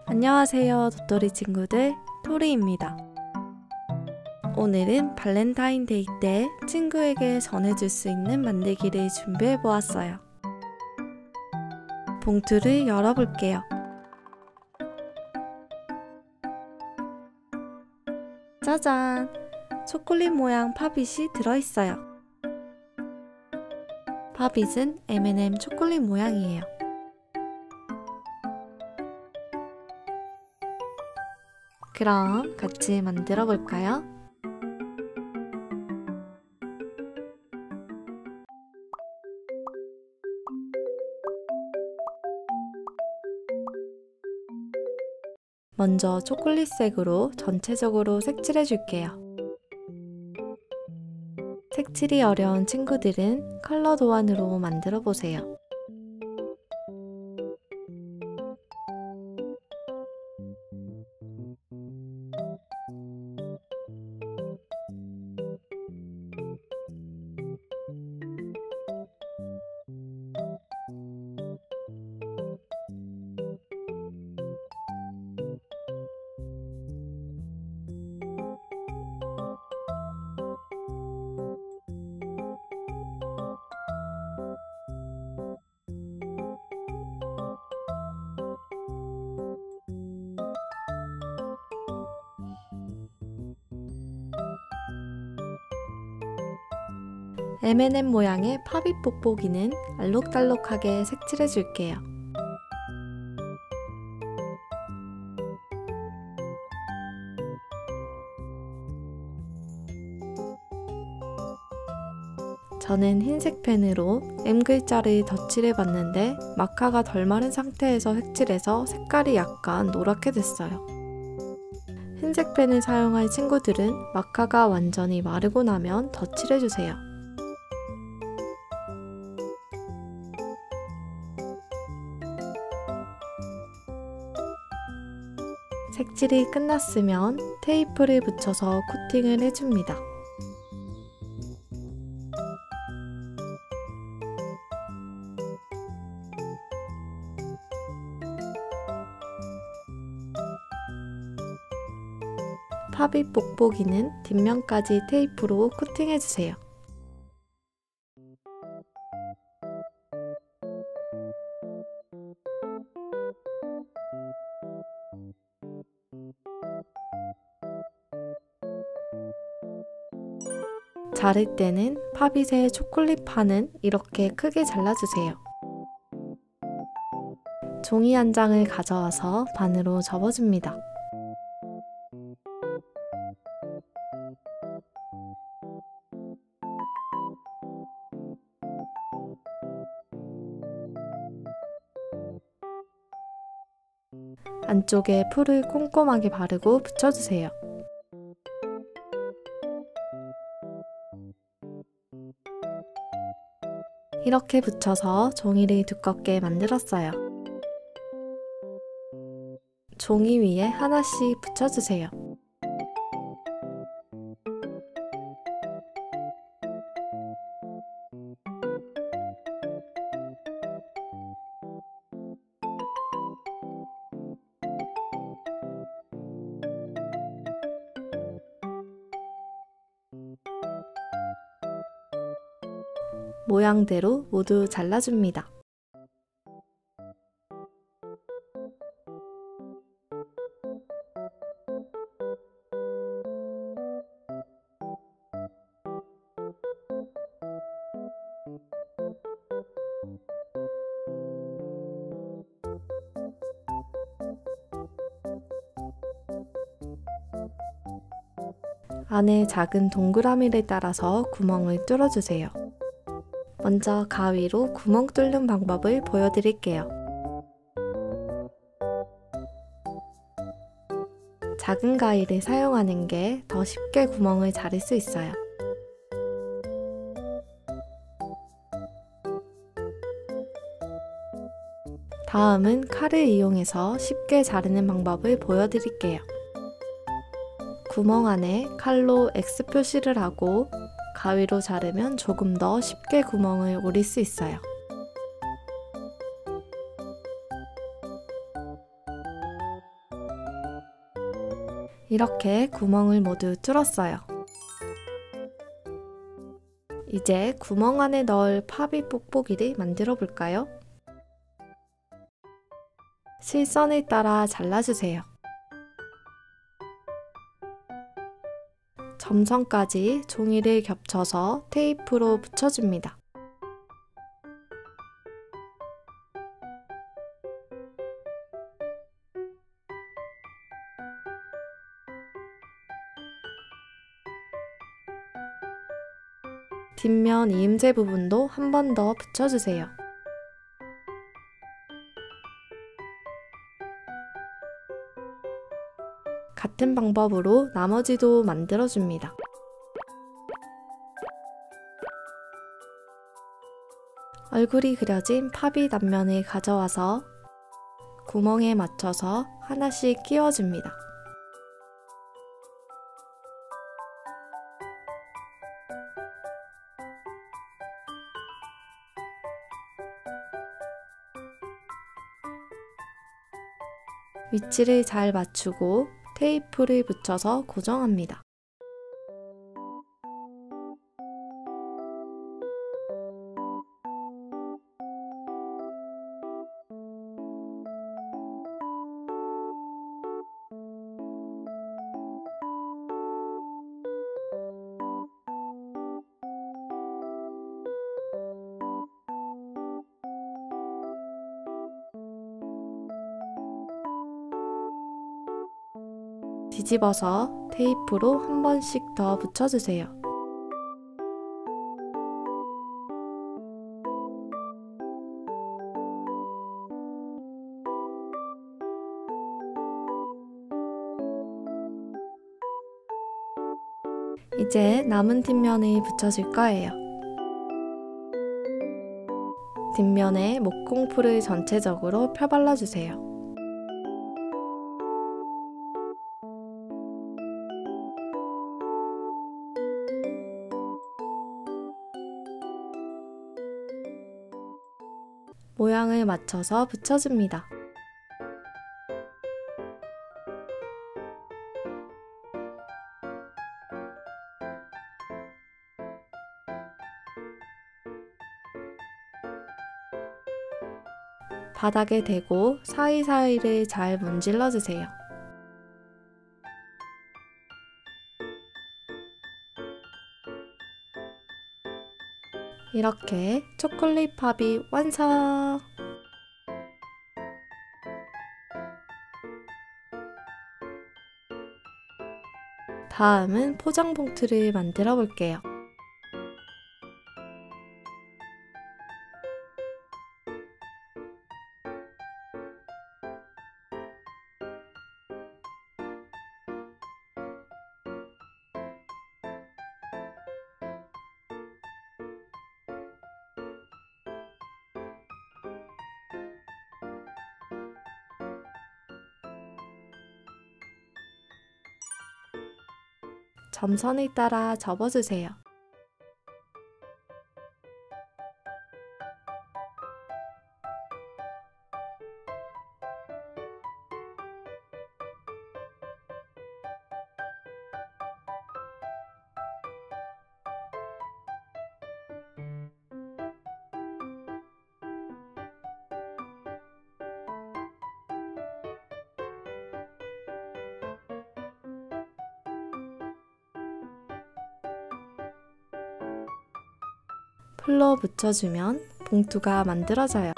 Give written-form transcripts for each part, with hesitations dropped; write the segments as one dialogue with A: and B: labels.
A: 안녕하세요, 도토리 친구들, 토리입니다. 오늘은 발렌타인데이 때 친구에게 전해줄 수 있는 만들기를 준비해 보았어요. 봉투를 열어볼게요. 짜잔! 초콜릿 모양 팝잇이 들어있어요. 팝잇은 M&M 초콜릿 모양이에요. 그럼 같이 만들어 볼까요? 먼저 초콜릿색으로 전체적으로 색칠해 줄게요. 색칠이 어려운 친구들은 컬러 도안으로 만들어 보세요. M&M 모양의 팝잇 뽁뽁이는 알록달록하게 색칠해 줄게요. 저는 흰색 펜으로 M글자를 덧칠해 봤는데 마카가 덜 마른 상태에서 색칠해서 색깔이 약간 노랗게 됐어요. 흰색 펜을 사용할 친구들은 마카가 완전히 마르고 나면 덧칠해 주세요. 색칠이 끝났으면 테이프를 붙여서 코팅을 해줍니다. 팝잇 뽁뽁이는 뒷면까지 테이프로 코팅해주세요. 자를 때는 팝잇의 초콜릿 판은 이렇게 크게 잘라주세요. 종이 한 장을 가져와서 반으로 접어줍니다. 안쪽에 풀을 꼼꼼하게 바르고 붙여주세요. 이렇게 붙여서 종이를 두껍게 만들었어요. 종이 위에 하나씩 붙여주세요. 모양대로 모두 잘라줍니다. 안에 작은 동그라미를 따라서 구멍을 뚫어주세요. 먼저 가위로 구멍 뚫는 방법을 보여드릴게요. 작은 가위를 사용하는 게 더 쉽게 구멍을 자를 수 있어요. 다음은 칼을 이용해서 쉽게 자르는 방법을 보여드릴게요. 구멍 안에 칼로 X 표시를 하고 가위로 자르면 조금 더 쉽게 구멍을 오릴 수 있어요. 이렇게 구멍을 모두 뚫었어요. 이제 구멍 안에 넣을 파비 뽁뽁이를 만들어 볼까요? 실선을 따라 잘라주세요. 점선까지 종이를 겹쳐서 테이프로 붙여줍니다. 뒷면 이음새 부분도 한 번 더 붙여주세요. 같은 방법으로 나머지도 만들어줍니다. 얼굴이 그려진 파비 단면을 가져와서 구멍에 맞춰서 하나씩 끼워줍니다. 위치를 잘 맞추고 테이프를 붙여서 고정합니다. 뒤집어서 테이프로 한 번씩 더 붙여주세요. 이제 남은 뒷면을 붙여줄 거예요. 뒷면에 목공풀을 전체적으로 펴발라주세요. 모양을 맞춰서 붙여줍니다. 바닥에 대고 사이사이를 잘 문질러주세요. 이렇게 초콜릿 팝이 완성! 다음은 포장 봉투를 만들어 볼게요. 점선을 따라 접어주세요. 풀로 붙여주면 봉투가 만들어져요.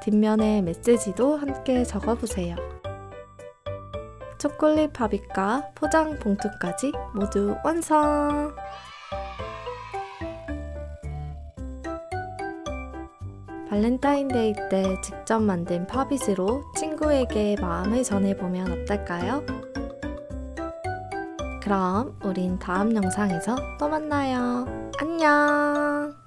A: 뒷면에 메시지도 함께 적어보세요. 초콜릿 바비과 포장 봉투까지 모두 완성! 발렌타인데이 때 직접 만든 팝잇으로 친구에게 마음을 전해보면 어떨까요? 그럼 우린 다음 영상에서 또 만나요. 안녕!